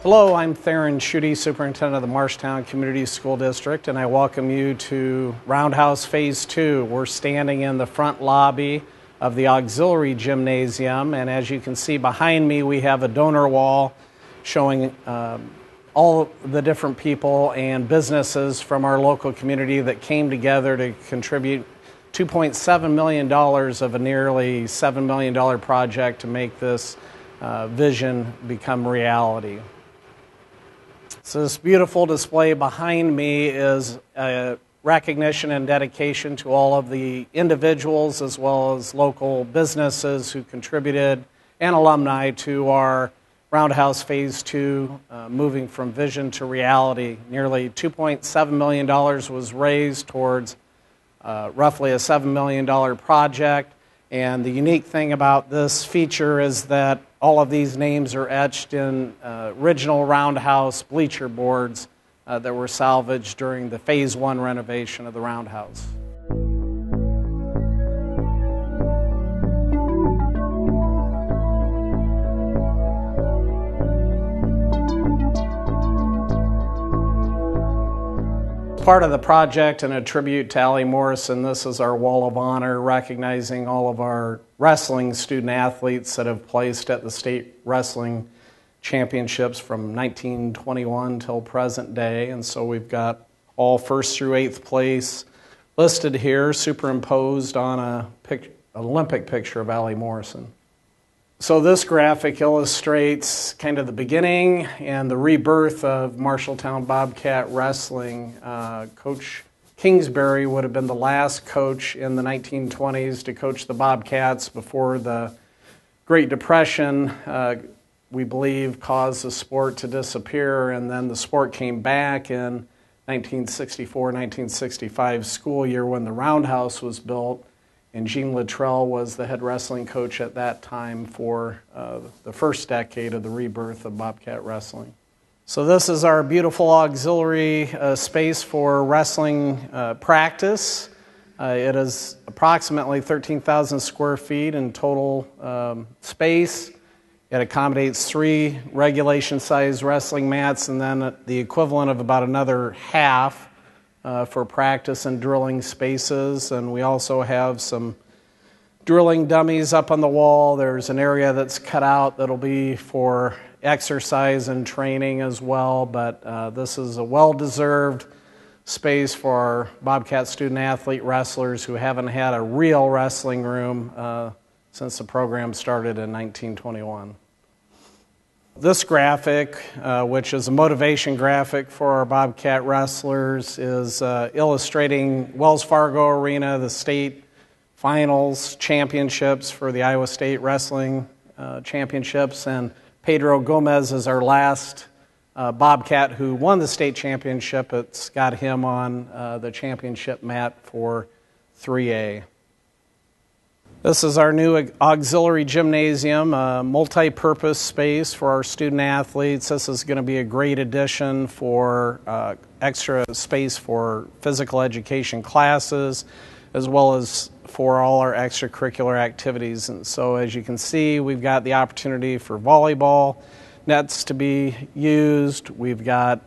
Hello, I'm Theron Schutte, Superintendent of the Marshalltown Community School District, and I welcome you to Roundhouse Phase 2. We're standing in the front lobby of the auxiliary gymnasium, and as you can see behind me, we have a donor wall showing all the different people and businesses from our local community that came together to contribute $2.7 million of a nearly $7 million project to make this vision become reality. So this beautiful display behind me is a recognition and dedication to all of the individuals as well as local businesses who contributed and alumni to our Roundhouse Phase 2, moving from vision to reality. Nearly $2.7 million was raised towards roughly a $7 million project. And the unique thing about this feature is that all of these names are etched in original Roundhouse bleacher boards that were salvaged during the Phase 1 renovation of the Roundhouse. Part of the project and a tribute to Allie Morrison, this is our Wall of Honor recognizing all of our wrestling student athletes that have placed at the state wrestling championships from 1921 till present day. And so we've got all first through eighth place listed here, superimposed on an Olympic picture of Allie Morrison. So this graphic illustrates kind of the beginning and the rebirth of Marshalltown Bobcat Wrestling. Coach Kingsbury would have been the last coach in the 1920s to coach the Bobcats before the Great Depression, we believe, caused the sport to disappear, and then the sport came back in 1964-1965 school year when the Roundhouse was built. And Gene Luttrell was the head wrestling coach at that time for the first decade of the rebirth of Bobcat Wrestling. So this is our beautiful auxiliary space for wrestling practice. It is approximately 13,000 square feet in total space. It accommodates 3 regulation-sized wrestling mats and then the equivalent of about another half for practice and drilling spaces, and we also have some drilling dummies up on the wall. There's an area that's cut out that'll be for exercise and training as well, but this is a well-deserved space for our Bobcat student-athlete wrestlers who haven't had a real wrestling room since the program started in 1921. This graphic, which is a motivation graphic for our Bobcat wrestlers, is illustrating Wells Fargo Arena, the state finals championships for the Iowa State Wrestling Championships, and Pedro Gomez is our last Bobcat who won the state championship. It's got him on the championship mat for 3A. This is our new auxiliary gymnasium, a multi-purpose space for our student athletes. This is going to be a great addition for extra space for physical education classes, as well as for all our extracurricular activities. And so as you can see, we've got the opportunity for volleyball nets to be used. We've got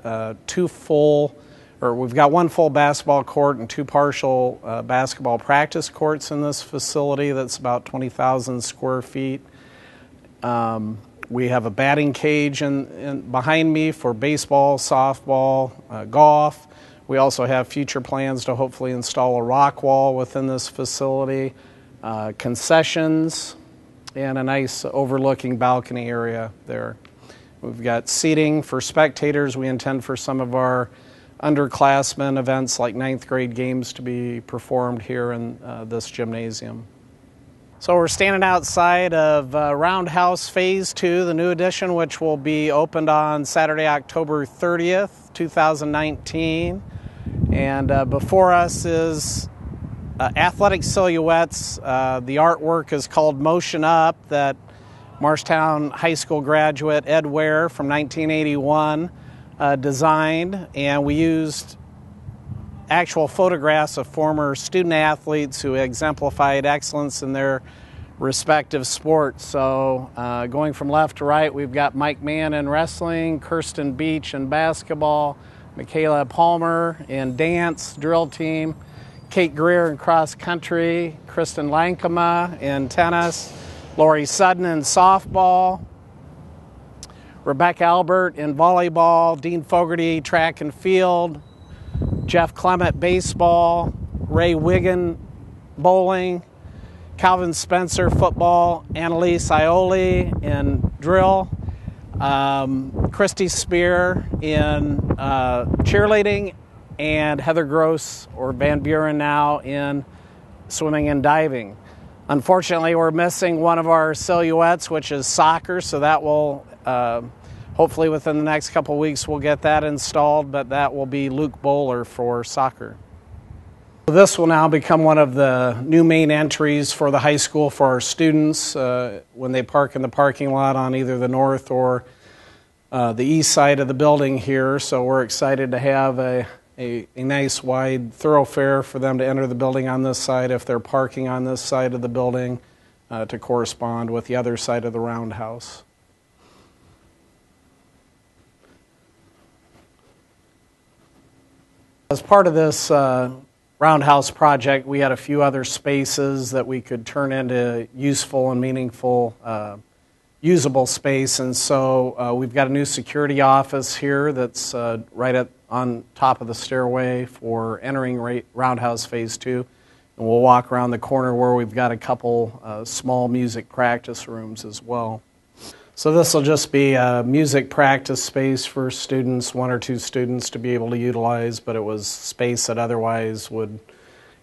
we've got 1 full basketball court and 2 partial basketball practice courts in this facility. That's about 20,000 square feet. We have a batting cage behind me for baseball, softball, golf. We also have future plans to hopefully install a rock wall within this facility, concessions, and a nice overlooking balcony area there. We've got seating for spectators. We intend for some of our underclassmen events like 9th grade games to be performed here in this gymnasium. So we're standing outside of Roundhouse Phase 2, the new addition, which will be opened on Saturday, October 30th, 2019. And before us is athletic silhouettes. The artwork is called Motion Up, that Marshalltown High School graduate Ed Ware from 1981 designed, and we used actual photographs of former student athletes who exemplified excellence in their respective sports. So going from left to right, we've got Mike Mann in wrestling, Kirsten Beach in basketball, Michaela Palmer in dance, drill team, Kate Greer in cross country, Kristen Lankema in tennis, Lori Sudden in softball, Rebecca Albert in volleyball, Dean Fogarty track and field, Jeff Clement baseball, Ray Wiggin bowling, Calvin Spencer football, Annalise Ioli in drill, Christy Spear in cheerleading, and Heather Gross, or Van Buren now, in swimming and diving. Unfortunately, we're missing one of our silhouettes, which is soccer, so that will, hopefully within the next couple weeks, we'll get that installed, but that will be Luke Bowler for soccer. This will now become one of the new main entries for the high school for our students when they park in the parking lot on either the north or the east side of the building here. So we're excited to have a nice wide thoroughfare for them to enter the building on this side if they're parking on this side of the building to correspond with the other side of the roundhouse. As part of this roundhouse project, we had a few other spaces that we could turn into useful and meaningful usable space, and so we've got a new security office here that's right on top of the stairway for entering Roundhouse Phase 2, and we'll walk around the corner where we've got a couple small music practice rooms as well. So this will just be a music practice space for students, one or two students to be able to utilize, but it was space that otherwise would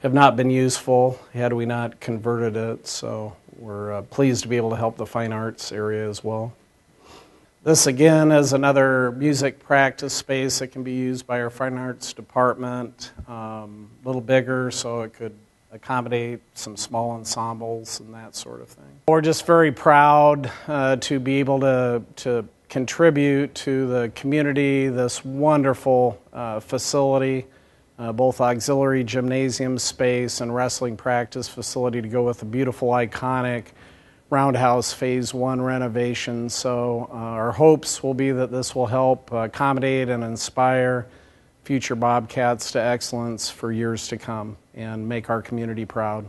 have not been useful had we not converted it. So we're pleased to be able to help the fine arts area as well. This again is another music practice space that can be used by our fine arts department, a little bigger so it could accommodate some small ensembles and that sort of thing. We're just very proud to be able to contribute to the community this wonderful facility, both auxiliary gymnasium space and wrestling practice facility to go with the beautiful, iconic Roundhouse Phase 1 renovation. So our hopes will be that this will help accommodate and inspire future Bobcats to excellence for years to come and make our community proud.